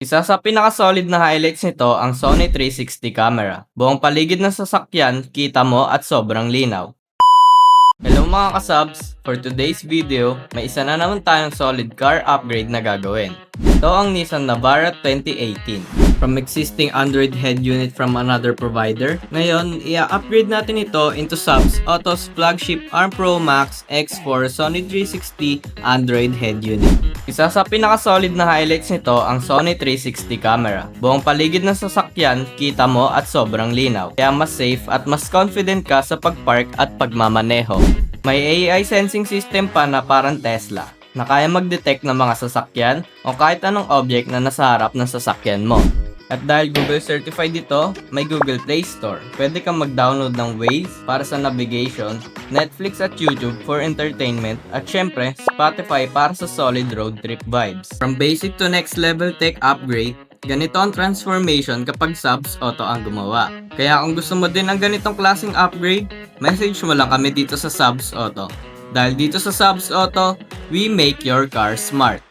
Isa sa pinaka-solid na highlights nito ang Sony 360 camera. Buong paligid ng sasakyan, kita mo at sobrang linaw. Hello mga kasubs! For today's video, may isa na naman tayong solid car upgrade na gagawin. Ito ang Nissan Navara 2018. From existing Android head unit from another provider, ngayon, i-upgrade natin ito into Subs Auto's flagship ARM Pro Max X4 Sony 360 Android head unit. Isa sa pinaka-solid na highlights nito ang Sony 360 camera. Buong paligid ng sasakyan, kita mo at sobrang linaw. Kaya mas safe at mas confident ka sa pagpark at pagmamaneho. May AI sensing system pa na parang Tesla, na kaya mag-detect ng mga sasakyan o kahit anong object na nasa harap ng sasakyan mo. At dahil Google certified ito, may Google Play Store. Pwede kang mag-download ng Waze para sa navigation, Netflix at YouTube for entertainment, at syempre, Spotify para sa solid road trip vibes. From basic to next level tech upgrade, ganito ang transformation kapag Subs Auto ang gumawa. Kaya kung gusto mo din ang ganitong klaseng upgrade, message mo lang kami dito sa Subs Auto. Dahil dito sa Subs Auto, we make your car smart.